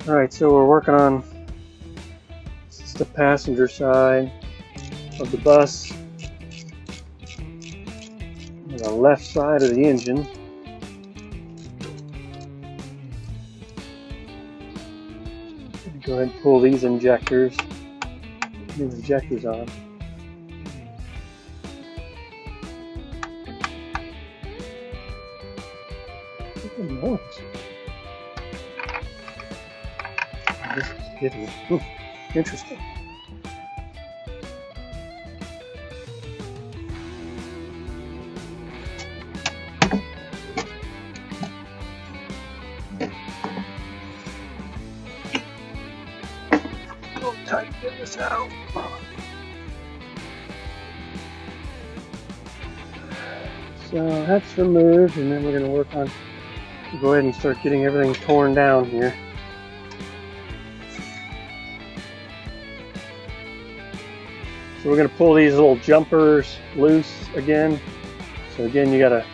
Alright, so we're working on the passenger side of the bus, on the left side of the engine. Go ahead and pull these injectors. These injectors on. Good noise. This is getting interesting. Time to get this out. So that's removed, and then we're going to work on, go ahead and start getting everything torn down here. So we're going to pull these little jumpers loose again. So again, you got to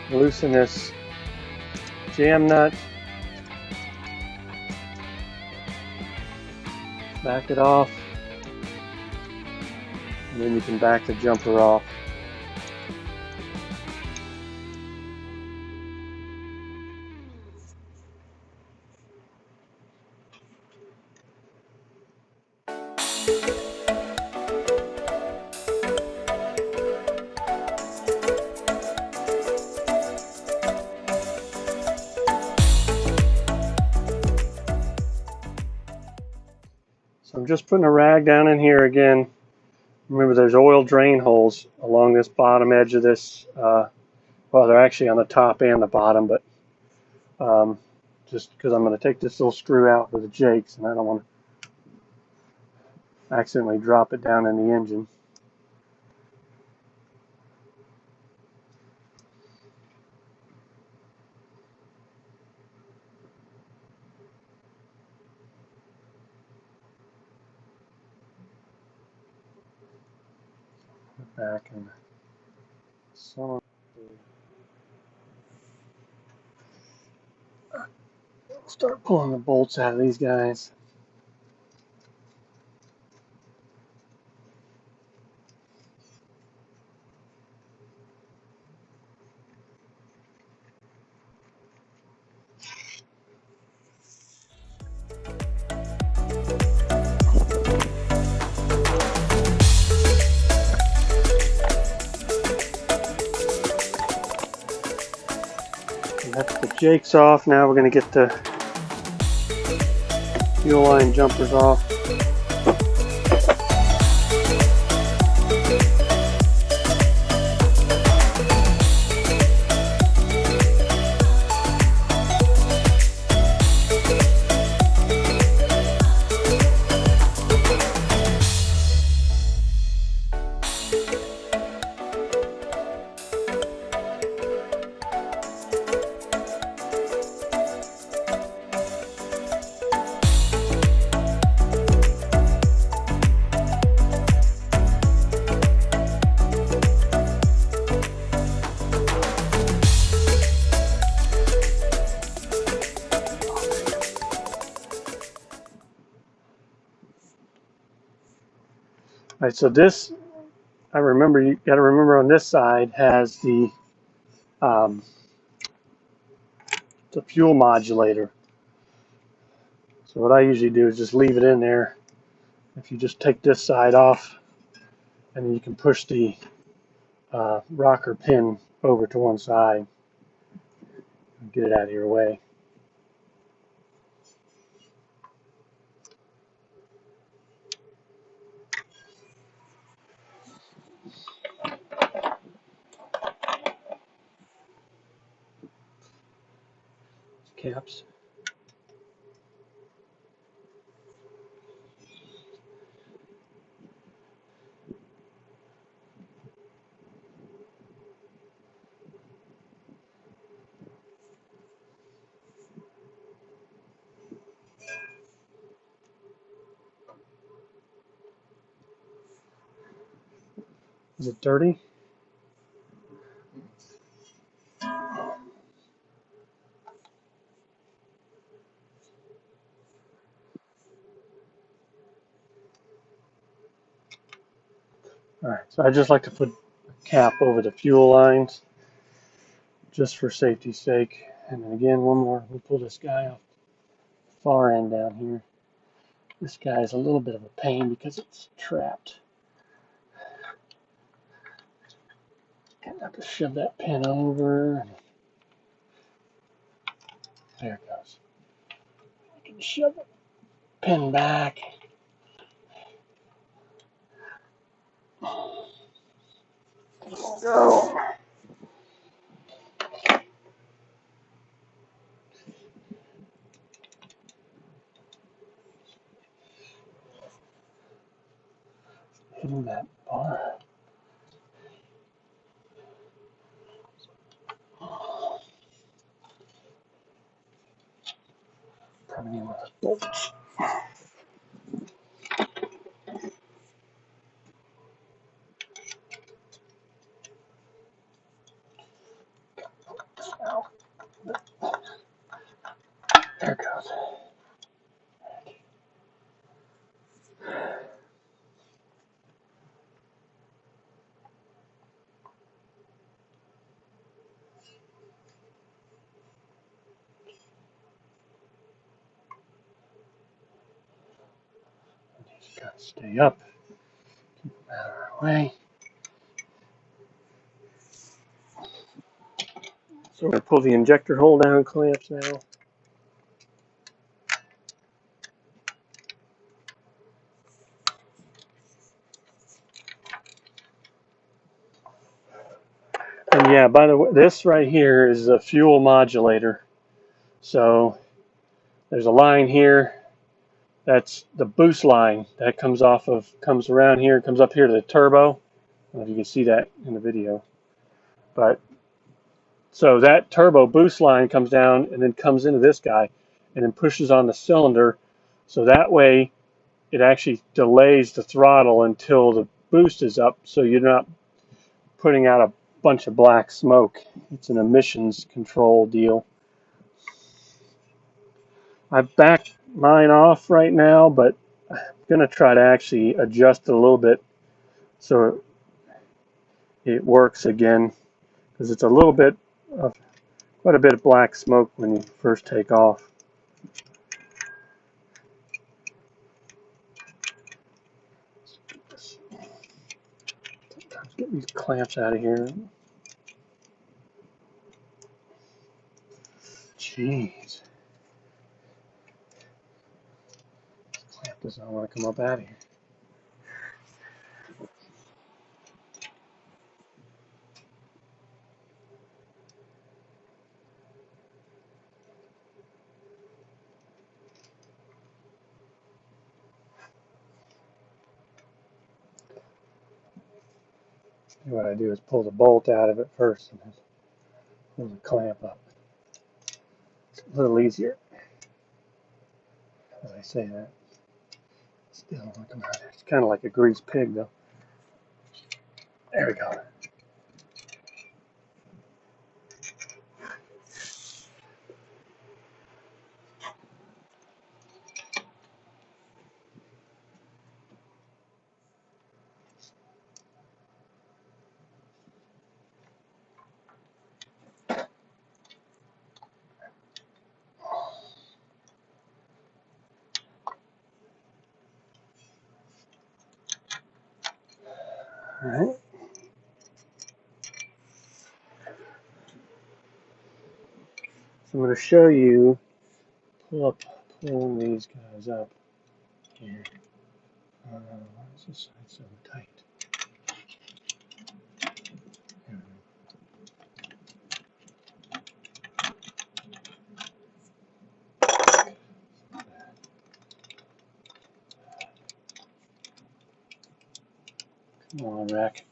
loosen this jam nut, back it off, and then you can back the jumper off. So I'm just putting a rag down in here again. Remember, there's oil drain holes along this bottom edge of this. Well, they're actually on the top and the bottom, but just because I'm going to take this little screw out for the Jakes, and I don't want to accidentally drop it down in the engine. Back and so start pulling the bolts out of these guys. That's the Jakes off. Now we're going to get the fuel line jumpers off. All right, so this, I remember, you got to remember on this side has the fuel modulator. So what I usually do is just leave it in there. If you just take this side off, and then you can push the rocker pin over to one side and get it out of your way. Caps. Is it dirty? Alright, so I just like to put a cap over the fuel lines just for safety's sake. And then again, one more, we'll pull this guy off the far end down here. This guy is a little bit of a pain because it's trapped. Gonna have to shove that pin over. There it goes. I can shove the pin back. Go. Hitting that bar. Probably need one of those bolts. Ow. There it goes. Just gotta stay up. Keep them out of our way. So we're going to pull the injector hold down clamps now. And yeah, by the way, this right here is a fuel modulator. So there's a line here. That's the boost line that comes around here, comes up here to the turbo. I don't know if you can see that in the video. But so that turbo boost line comes down and then comes into this guy and then pushes on the cylinder. So that way it actually delays the throttle until the boost is up, so you're not putting out a bunch of black smoke. It's an emissions control deal. I've backed mine off right now, but I'm going to try to actually adjust it a little bit so it works again, because it's a little bit of quite a bit of black smoke when you first take off. Sometimes get these clamps out of here. Jeez. This clamp does not want to come up out of here. What I do is pull the bolt out of it first and then pull the clamp up. It's a little easier as I say that. Still don't come out. It's kind of like a greased pig though. There we go. All right. So I'm going to show you pulling these guys up here. Why is this side so tight? There we go. Come on, rack.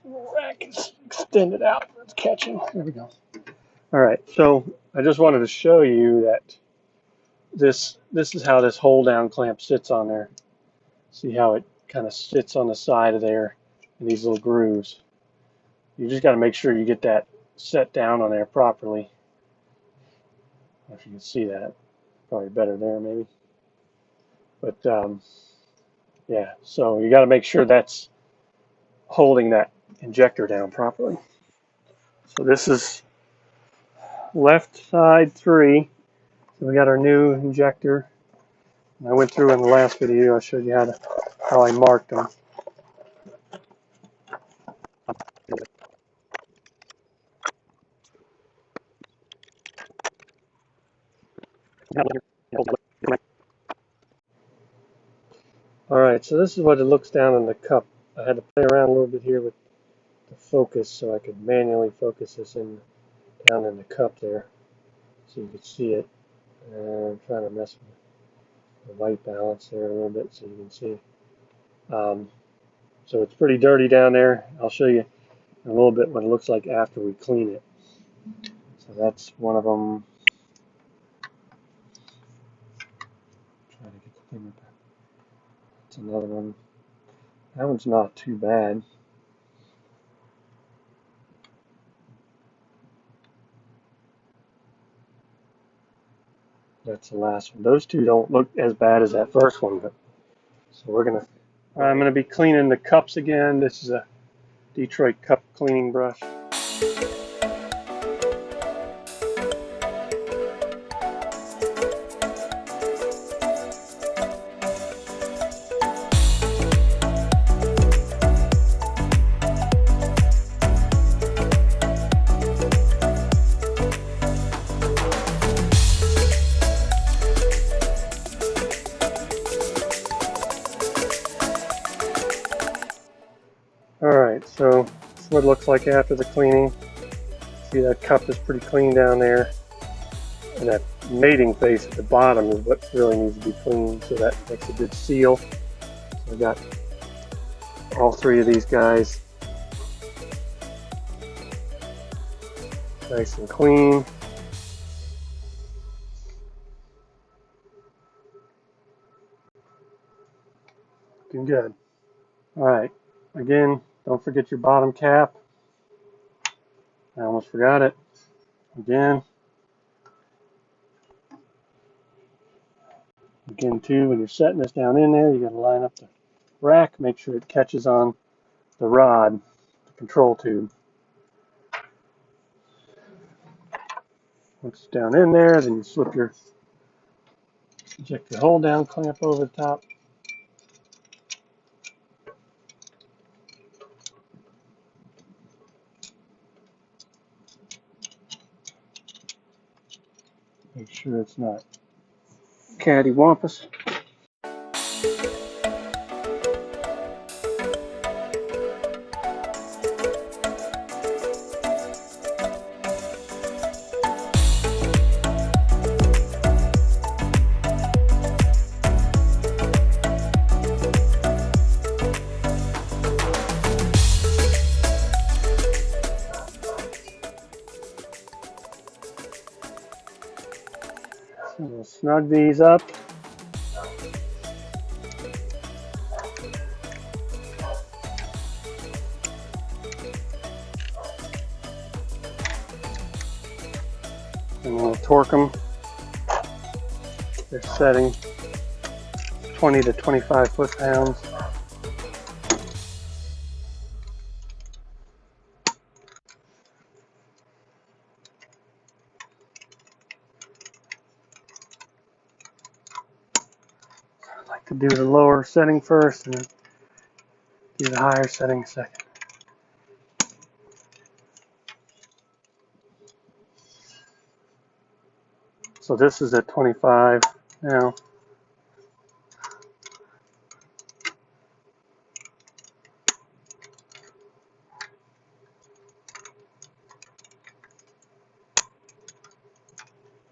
Rack is extended out. It's catching. There we go. All right. So I just wanted to show you that this is how this hold down clamp sits on there. See how it kind of sits on the side of there in these little grooves. You just got to make sure you get that set down on there properly. I don't know if you can see that. Probably better there maybe. But yeah, so you got to make sure that's holding that injector down properly. So this is left side 3. So we got our new injector. I went through in the last video. I showed you how I marked them. Alright, so this is what it looks down in the cup. I had to play around a little bit here with the focus so I could manually focus this down in the cup there so you could see it. And I'm trying to mess with the white balance there a little bit so you can see. So it's pretty dirty down there. I'll show you in a little bit what it looks like after we clean it. So that's one of them. Try to get the thing up there. That's another one. That one's not too bad. That's the last one. Those two don't look as bad as that first one, but so I'm gonna be cleaning the cups again. This is a Detroit cup cleaning brush. Alright, so this is what it looks like after the cleaning. See, that cup is pretty clean down there. And that mating face at the bottom is what really needs to be cleaned, so that makes a good seal. So I got all 3 of these guys nice and clean. Looking good. Alright, again, don't forget your bottom cap. I almost forgot it. Again too, when you're setting this down in there, you got to line up the rack, make sure it catches on the rod, the control tube. Once it's down in there, then you slip your injector hole down, clamp over the top. Make sure it's not cattywampus. So we'll snug these up. And we'll torque them. They're setting 20 to 25 foot-pounds. I like to do the lower setting first and then do the higher setting second. So this is at 25 now.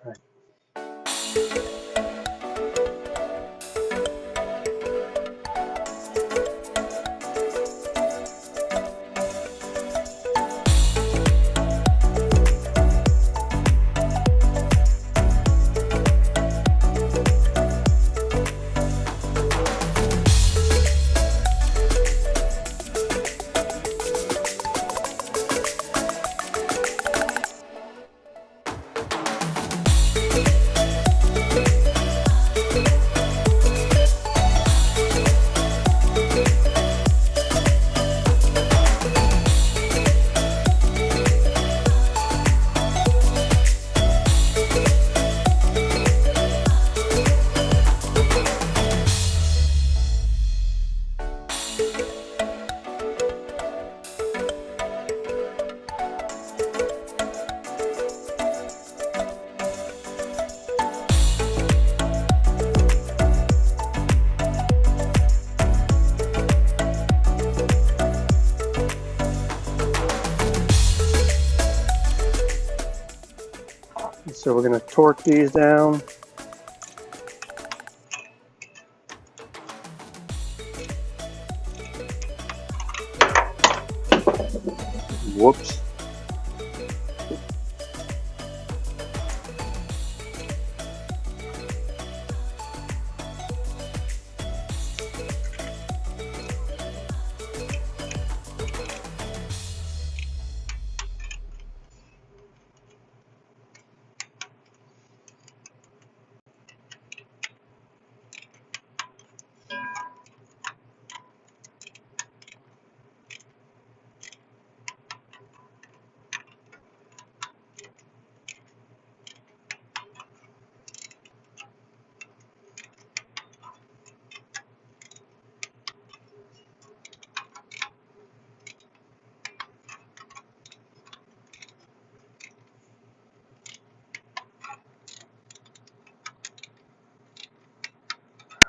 Right. So we're going to torque these down. Whoops.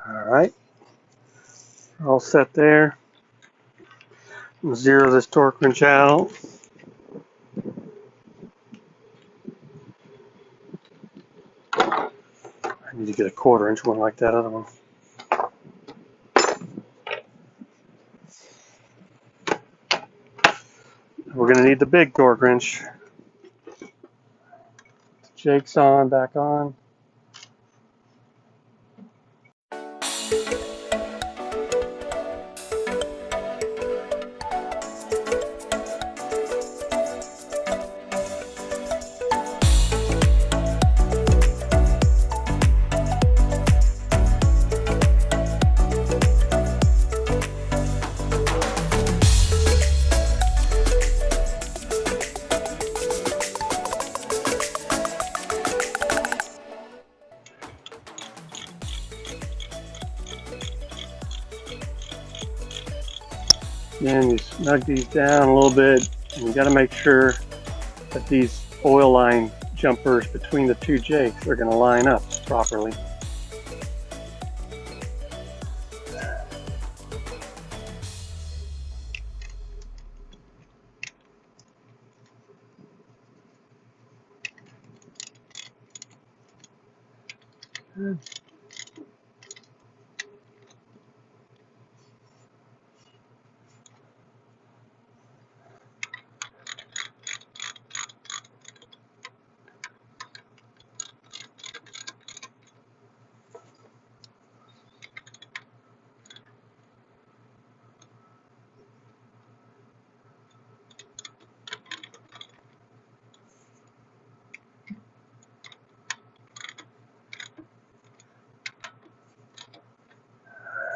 Alright, all set there. We'll zero this torque wrench out. I need to get a 1/4 inch one like that other one. We're going to need the big torque wrench. Jake's on, back on. Then you snug these down a little bit, and you got to make sure that these oil line jumpers between the two Jakes are going to line up properly. Good.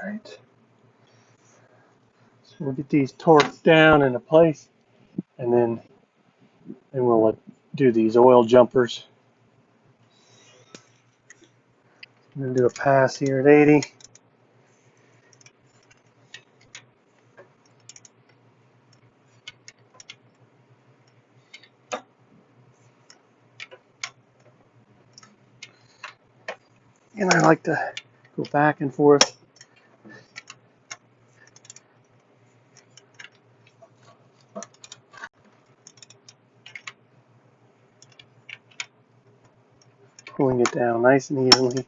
Alright. So we'll get these torqued down into place, and then we'll do these oil jumpers. I'm going to do a pass here at 80. And I like to go back and forth. Pulling it down nice and evenly.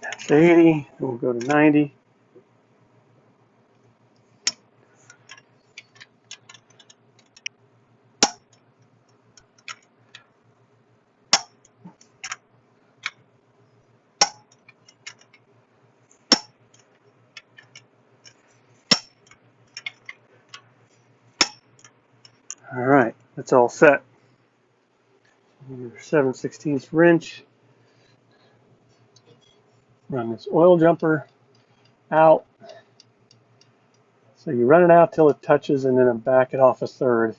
That's 80, and we'll go to 90. Alright, that's all set. Your 7/16 wrench. Run this oil jumper out. So you run it out till it touches, and then back it off a third.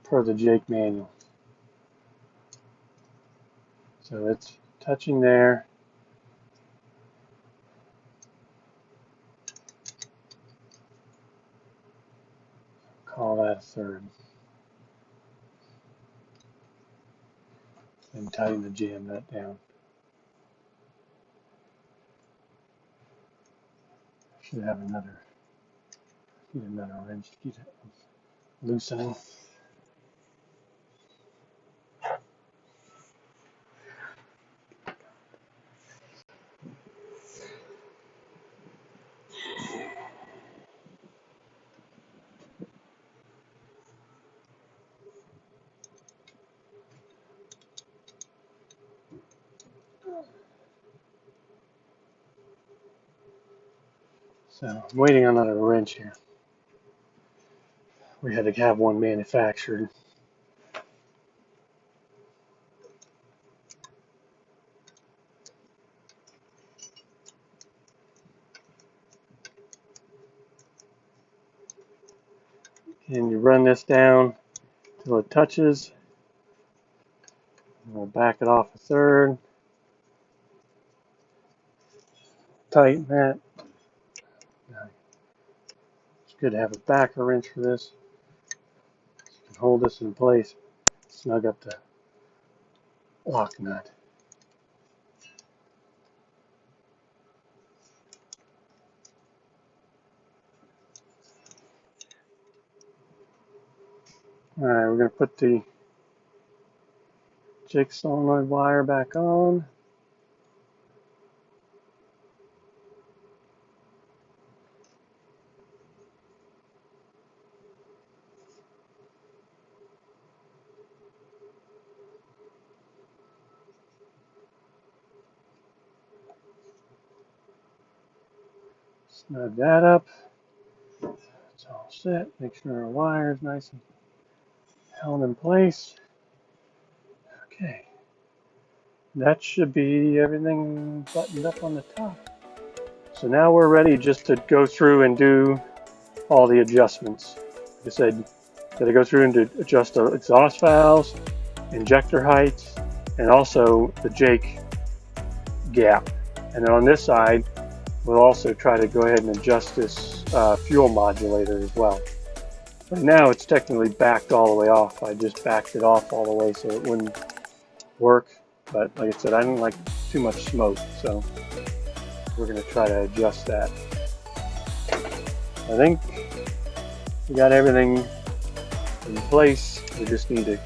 Per the Jake manual. So it's touching there. third. And tighten the jam nut down. Should have another wrench to keep it loosening. So I'm waiting on another wrench here. We had to have one manufactured. And you run this down till it touches. And we'll back it off a third. Tighten that. It's good to have a backer wrench for this. You can hold this in place. Snug up the lock nut. Alright, we're going to put the Jake solenoid wire back on. Snug that up. It's all set. Make sure our wire is nice and held in place. Okay. That should be everything buttoned up on the top. So now we're ready just to go through and do all the adjustments. Like I said, got to go through and adjust the exhaust valves, injector heights, and also the Jake gap. And then on this side, we'll also try to go ahead and adjust this fuel modulator as well. Right now it's technically backed all the way off. I just backed it off all the way so it wouldn't work. But like I said, I don't like too much smoke, so we're going to try to adjust that. I think we got everything in place. We just need to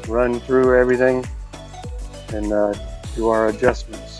run through everything and do our adjustments.